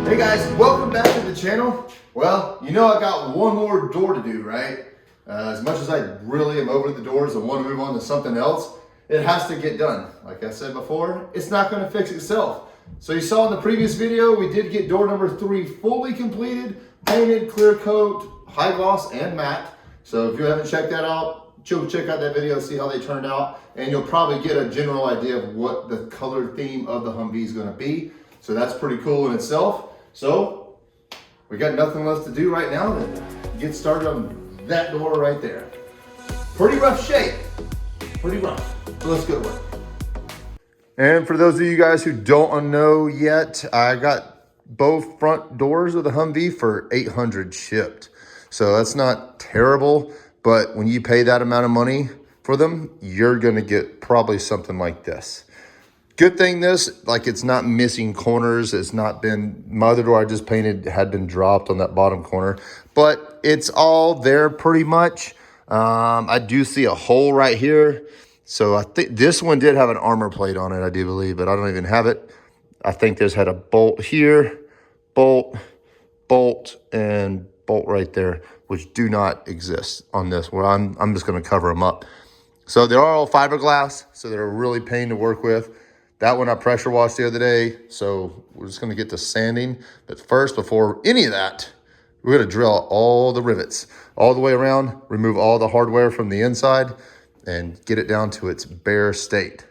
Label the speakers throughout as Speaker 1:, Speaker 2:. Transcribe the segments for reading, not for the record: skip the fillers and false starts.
Speaker 1: Hey guys, welcome back to the channel. Well, you know I got one more door to do, right? As much as I really am over the doors and want to move on to something else, it has to get done. Like I said before, it's not going to fix itself. So you saw in the previous video, we did get door number 3 fully completed, painted, clear coat, high gloss, and matte. So if you haven't checked that out, check out that video, see how they turned out, and you'll probably get a general idea of what the color theme of the Humvee is going to be. So that's pretty cool in itself. So we got nothing left to do right now than get started on that door right there. Pretty rough shape, pretty rough. So let's go to work. And for those of you guys who don't know yet, I got both front doors of the Humvee for $800 shipped. So that's not terrible, but when you pay that amount of money for them, you're gonna get probably something like this. Good thing this, like, it's not missing corners. It's not been, my other door I just painted had been dropped on that bottom corner, but it's all there pretty much. I do see a hole right here. So I think this one did have an armor plate on it, I do believe, but I don't even have it. I think this had a bolt here, bolt, and bolt right there, which do not exist on this. Well, I'm just gonna cover them up. So they're all fiberglass, so they're a really pain to work with. That one I pressure washed the other day, so we're just gonna get to sanding. But first, before any of that, we're gonna drill out all the rivets all the way around, remove all the hardware from the inside, and get it down to its bare state.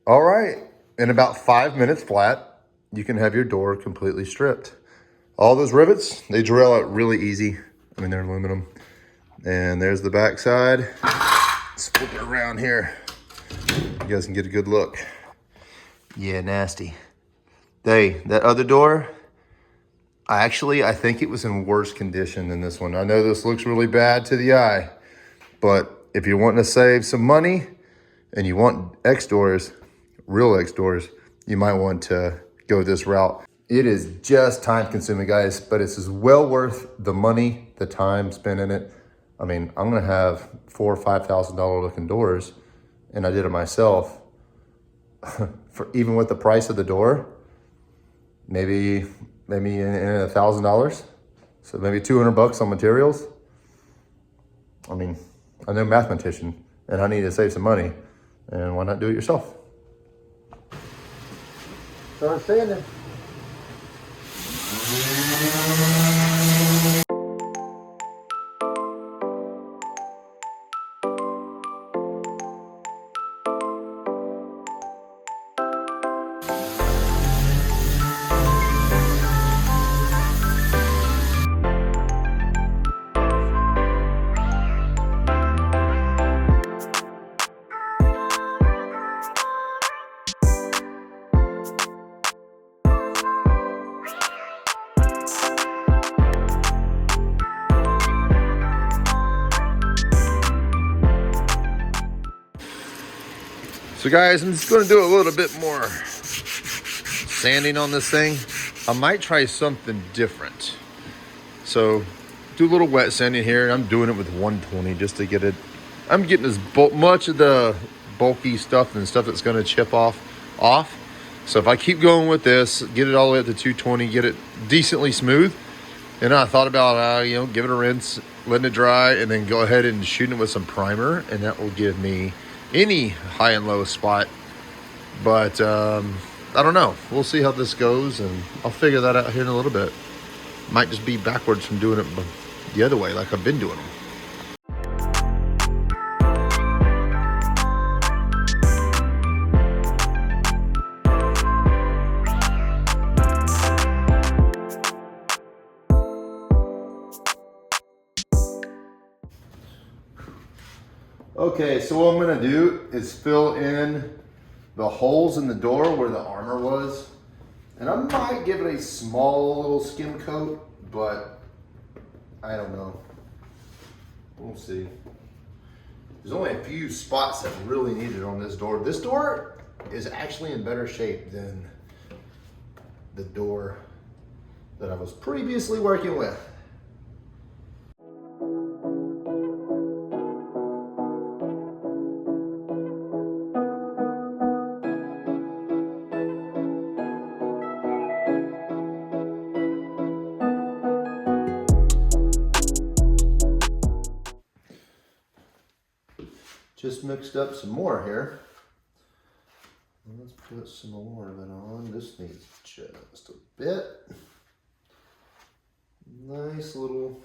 Speaker 1: All right, in about 5 minutes flat, you can have your door completely stripped. All those rivets, they drill out really easy. I mean, they're aluminum. And there's the back side. Let's flip it around here. You guys can get a good look. Yeah, nasty. That other door, I think it was in worse condition than this one. I know this looks really bad to the eye, but if you're wanting to save some money and you want X doors, real X doors, you might want to go this route. It is just time consuming, guys, but it's well worth the money, the time spent in it. I mean, I'm gonna have $4,000 or $5,000 looking doors, and I did it myself. For even with the price of the door, maybe in $1,000, so maybe $200 on materials. I mean, I'm no mathematician, and I need to save some money, and why not do it yourself? Start sanding. So guys, I'm just gonna do a little bit more sanding on this thing. I might try something different. So do a little wet sanding here. I'm doing it with 120 just to get it. I'm getting as much of the bulky stuff and stuff that's gonna chip off. So if I keep going with this, get it all the way up to 220, get it decently smooth. And I thought about, give it a rinse, letting it dry, and then go ahead and shooting it with some primer, and that will give me any high and low spot. But I don't know. We'll see how this goes, and I'll figure that out here in a little bit. Might just be backwards from doing it the other way like I've been doing them. Okay, so what I'm gonna do is fill in the holes in the door where the armor was. And I might give it a small little skim coat, but I don't know. We'll see. There's only a few spots that really need it on this door. This door is actually in better shape than the door that I was previously working with. Just mixed up some more here. Let's put some more of it on. This needs just a bit. Nice little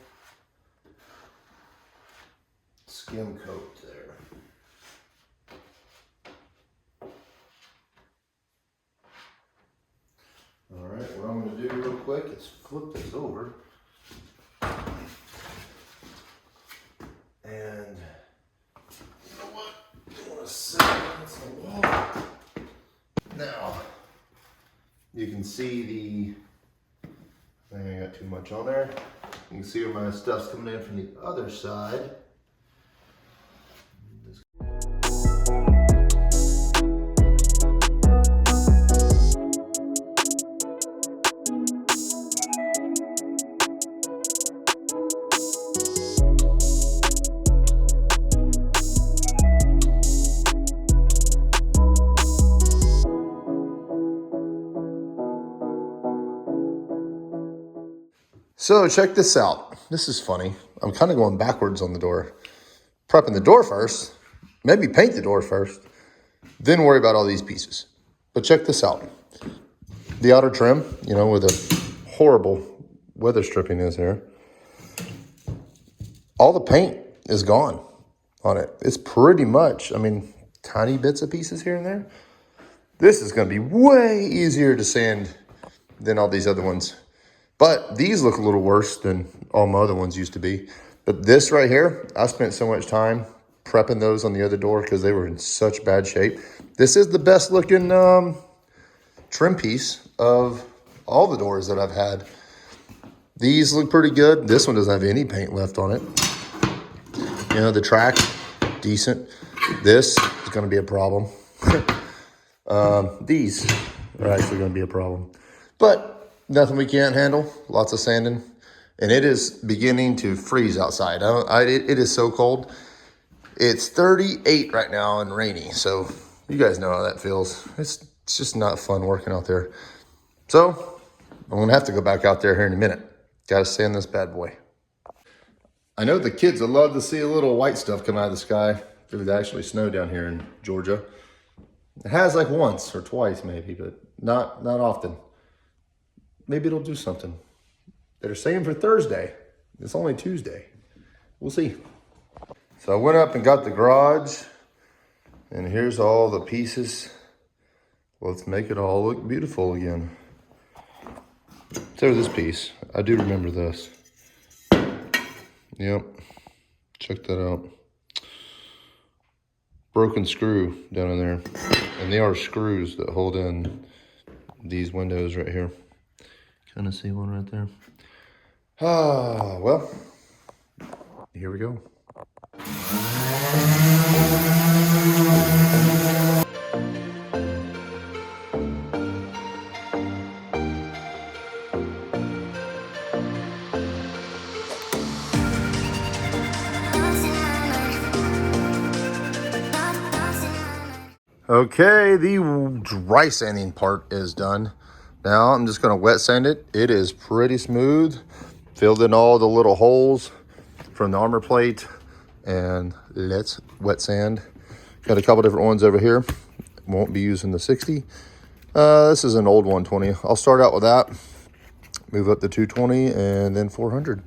Speaker 1: skim coat there. All right, what I'm going to do real quick is flip this over. And you know what? I want to set it against the wall. Now, you can see I think I got too much on there. You can see where my stuff's coming in from the other side. So check this out. This is funny. I'm kind of going backwards on the door. Prepping the door first, maybe paint the door first, then worry about all these pieces. But check this out. The outer trim, you know, where the horrible weather stripping is here. All the paint is gone on it. It's pretty much, I mean, tiny bits of pieces here and there. This is going to be way easier to sand than all these other ones. But these look a little worse than all my other ones used to be. But this right here, I spent so much time prepping those on the other door because they were in such bad shape. This is the best looking trim piece of all the doors that I've had. These look pretty good. This one doesn't have any paint left on it. You know, the track, decent. This is going to be a problem. These are actually going to be a problem. But nothing we can't handle. Lots of sanding. And it is beginning to freeze outside. It is so cold. It's 38 right now and rainy. So you guys know how that feels. It's just not fun working out there. So I'm going to have to go back out there here in a minute. Got to sand this bad boy. I know the kids would love to see a little white stuff come out of the sky. If it would actually snow down here in Georgia. It has like once or twice maybe, but not often. Maybe it'll do something. They're saying for Thursday. It's only Tuesday. We'll see. So I went up and got the garage. And here's all the pieces. Let's make it all look beautiful again. So this piece. I do remember this. Yep. Check that out. Broken screw down in there. And they are screws that hold in these windows right here. Kind of see one right there. Ah, well, here we go. Okay, the dry sanding part is done. Now I'm just gonna wet sand it. It is pretty smooth. Filled in all the little holes from the armor plate. And let's wet sand. Got a couple different ones over here. Won't be using the 60. This is an old 120. I'll start out with that. Move up to 220 and then 400.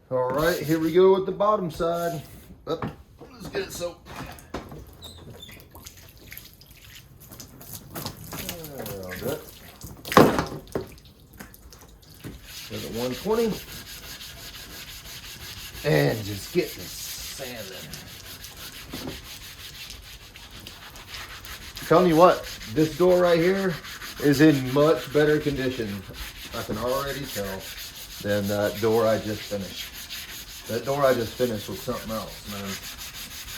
Speaker 1: All right, here we go with the bottom side. Oh, let's get it soaked. 120. And just get this sanding. Telling you what, this door right here is in much better condition, I can already tell, than that door I just finished. That door I just finished was something else, man.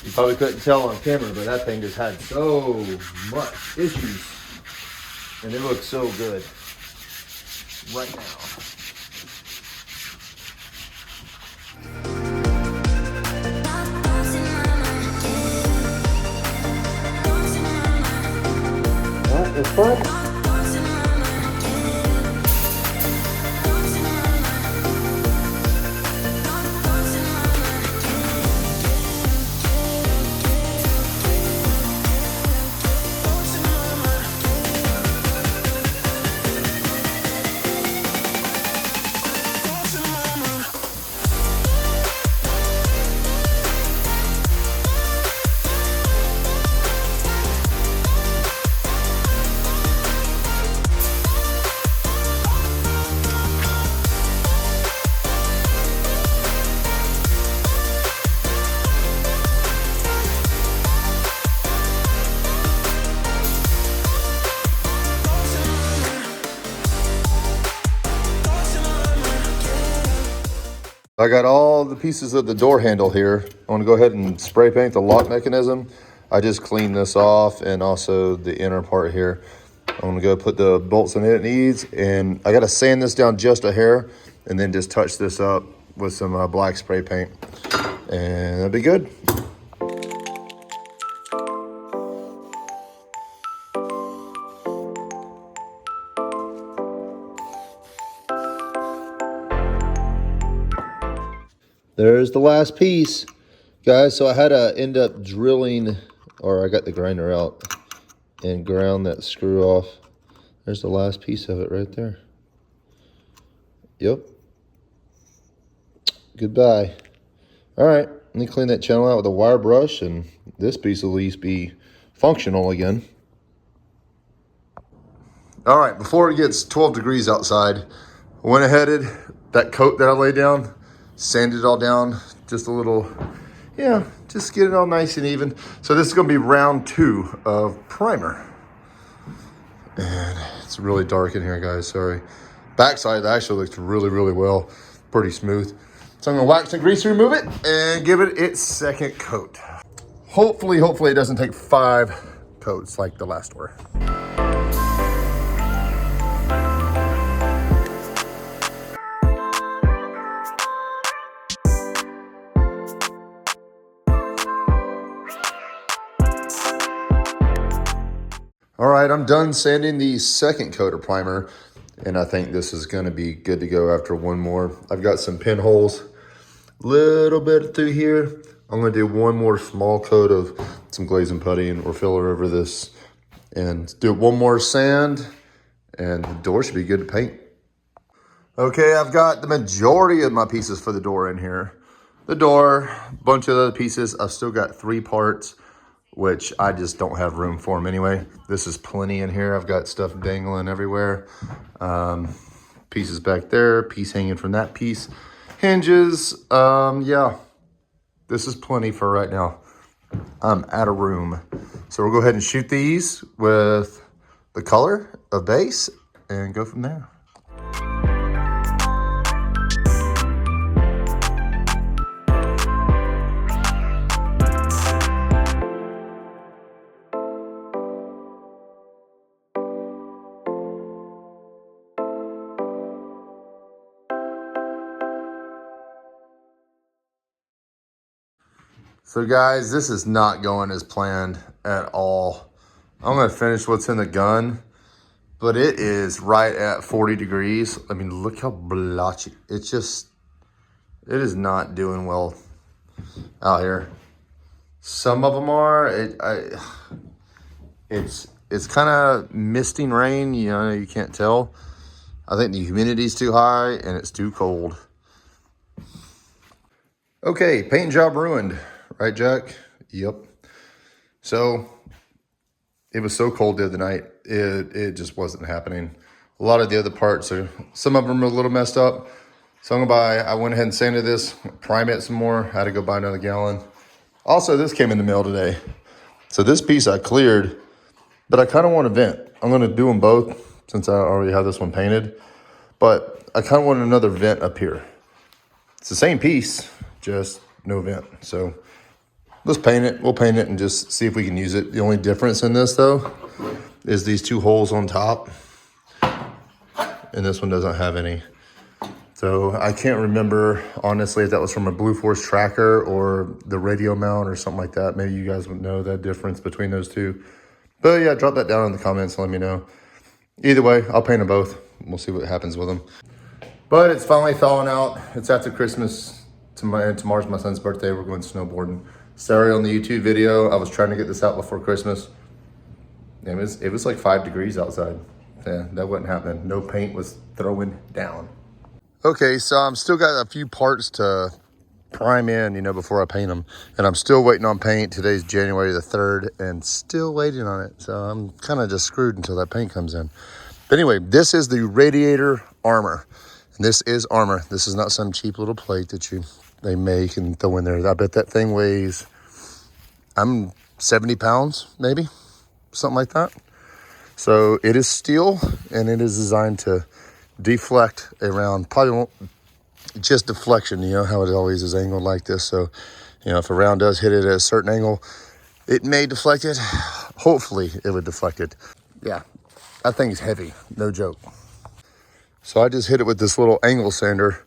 Speaker 1: You probably couldn't tell on camera, but that thing just had so much issues. And it looks so good right now. It's fun. I got all the pieces of the door handle here. I want to go ahead and spray paint the lock mechanism. I just cleaned this off and also the inner part here. I'm going to go put the bolts in it needs, and I got to sand this down just a hair and then just touch this up with some black spray paint, and that'll be good. There's the last piece, guys. So I had to end up drilling, or I got the grinder out and ground that screw off. There's the last piece of it right there. Yep. Goodbye. All right, let me clean that channel out with a wire brush, and this piece will at least be functional again. All right, before it gets 12 degrees outside, I went ahead, that coat that I laid down, sanded it all down, just a little, yeah, just get it all nice and even. So this is gonna be round 2 of primer. And it's really dark in here, guys, sorry. Backside actually looks really, really well, pretty smooth. So I'm gonna wax and grease remove it and give it its second coat. Hopefully it doesn't take 5 coats like the last door. All right, I'm done sanding the second coat of primer, and I think this is gonna be good to go after one more. I've got some pinholes, little bit through here. I'm gonna do one more small coat of some glaze and putty or filler over this, and do one more sand, and the door should be good to paint. Okay, I've got the majority of my pieces for the door in here. The door, bunch of other pieces. I've still got 3 parts, which I just don't have room for them anyway. This is plenty in here. I've got stuff dangling everywhere. Pieces back there, piece hanging from that piece. Hinges, yeah. This is plenty for right now. I'm out of room. So we'll go ahead and shoot these with the color of base and go from there. So guys, this is not going as planned at all. I'm gonna finish what's in the gun, but it is right at 40 degrees. I mean, look how blotchy. It is not doing well out here. Some of them are, it's kind of misting rain, you know, you can't tell. I think the humidity's too high and it's too cold. Okay, paint job ruined. Right, Jack? Yep. So it was so cold the other night, it just wasn't happening. A lot of the other parts some of them are a little messed up. So I'm gonna buy, I went ahead and sanded this, prime it some more. Had to go buy another gallon. Also, this came in the mail today. So this piece I cleared, but I kind of want to vent. I'm gonna do them both since I already have this one painted. But I kind of want another vent up here. It's the same piece, just no vent. So let's paint it. We'll paint it and just see if we can use it. The only difference in this though is these two holes on top. And this one doesn't have any. So I can't remember, honestly, if that was from a Blue Force tracker or the radio mount or something like that. Maybe you guys would know that difference between those two. But yeah, drop that down in the comments and let me know. Either way, I'll paint them both. We'll see what happens with them. But it's finally thawing out. It's after Christmas. Tomorrow's my son's birthday. We're going snowboarding. Sorry on the YouTube video. I was trying to get this out before Christmas. It was like 5 degrees outside. Yeah, that wasn't happening. No paint was throwing down. Okay, so I'm still got a few parts to prime in, before I paint them. And I'm still waiting on paint. Today's January the 3rd and still waiting on it. So I'm kind of just screwed until that paint comes in. But anyway, this is the radiator armor. And this is armor. This is not some cheap little plate that they make and throw in there. I bet that thing weighs, 70 pounds, maybe, something like that. So it is steel and it is designed to deflect around, probably won't, just deflection, how it always is angled like this. So, if a round does hit it at a certain angle, it may deflect it. Hopefully it would deflect it. Yeah, that thing's heavy, no joke. So I just hit it with this little angle sander.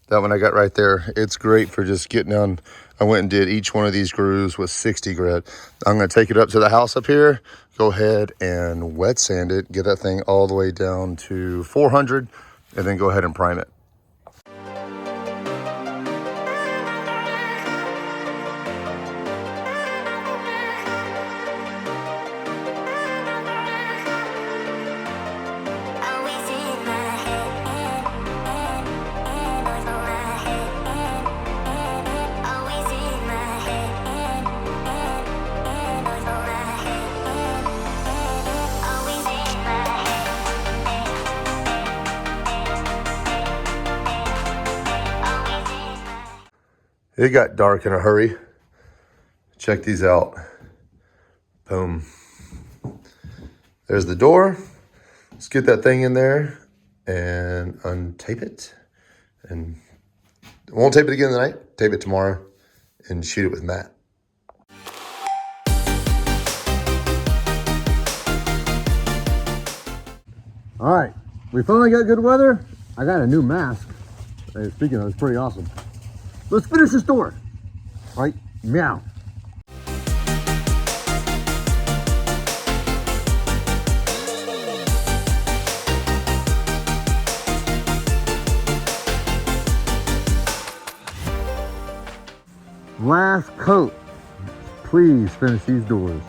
Speaker 1: That one I got right there. It's great for just getting down. I went and did each one of these grooves with 60 grit. I'm gonna take it up to the house up here, go ahead and wet sand it, get that thing all the way down to 400, and then go ahead and prime it. It got dark in a hurry. Check these out. Boom. There's the door. Let's get that thing in there and untape it. And won't tape it again tonight. Tape it tomorrow and shoot it with Matt.
Speaker 2: All right, we finally got good weather. I got a new mask. Hey, speaking of, it's pretty awesome. Let's finish this door. All right, meow. Last coat. Please finish these doors.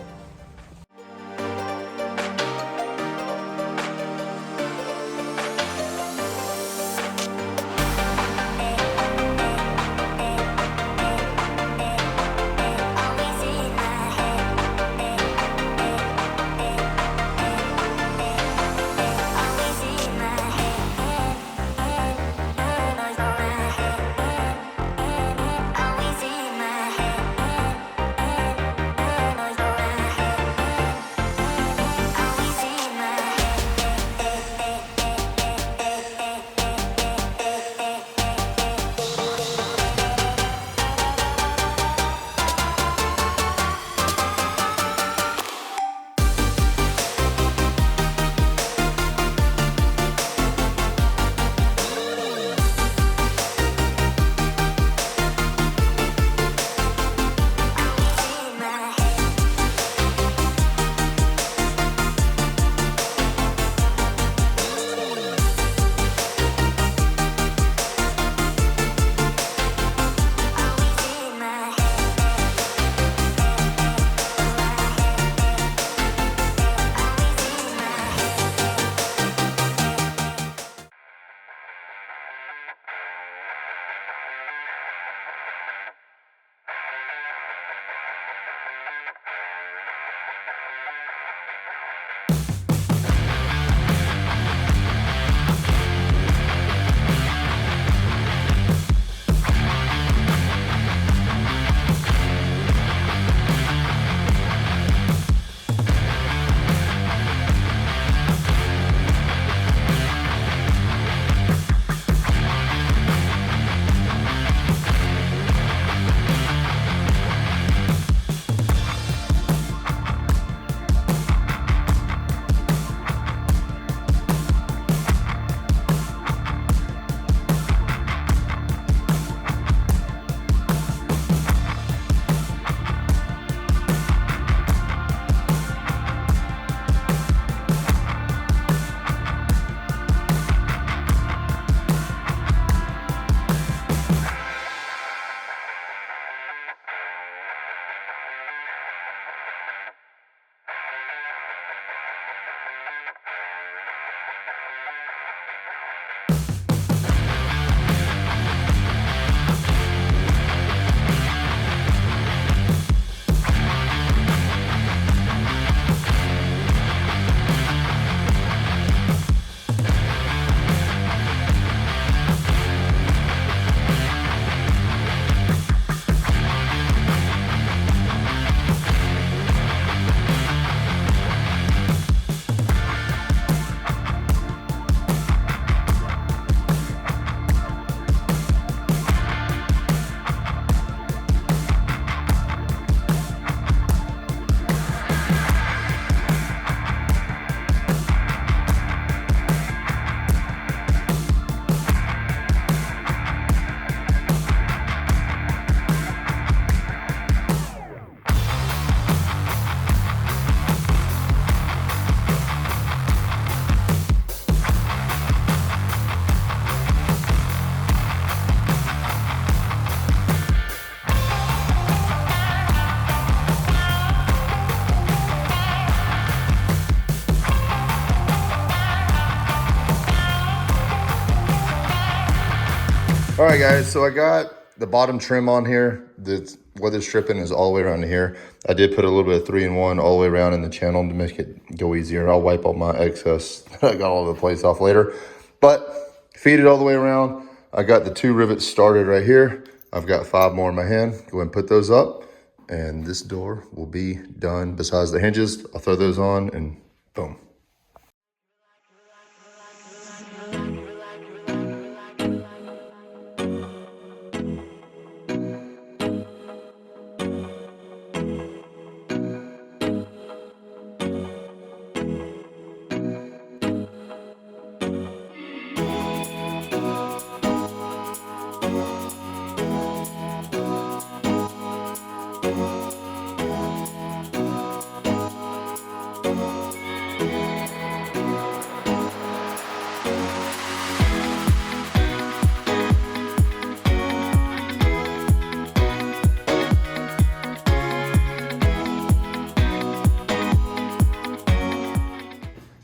Speaker 1: All right, guys, so I got the bottom trim on here. The weather stripping is all the way around here. I did put a little bit of 3-in-1 all the way around in the channel to make it go easier. I'll wipe all my excess that I got all over the place off later. But feed it all the way around. I got the 2 rivets started right here. I've got 5 more in my hand. Go ahead and put those up, and this door will be done. Besides the hinges, I'll throw those on, and boom.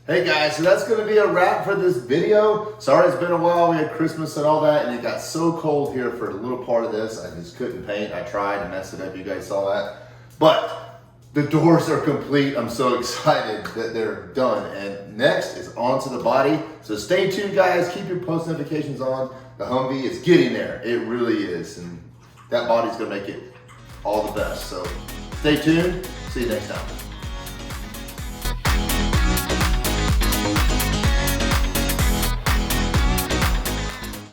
Speaker 1: Hey guys, so that's gonna be a wrap for this video. Sorry it's been a while, we had Christmas and all that, and it got so cold here for a little part of this, I just couldn't paint. I tried to mess it up, you guys saw that. But the doors are complete. I'm so excited that they're done. And next is on to the body. So stay tuned, guys, keep your post notifications on. The Humvee is getting there, it really is. And that body's gonna make it all the best. So stay tuned, see you next time.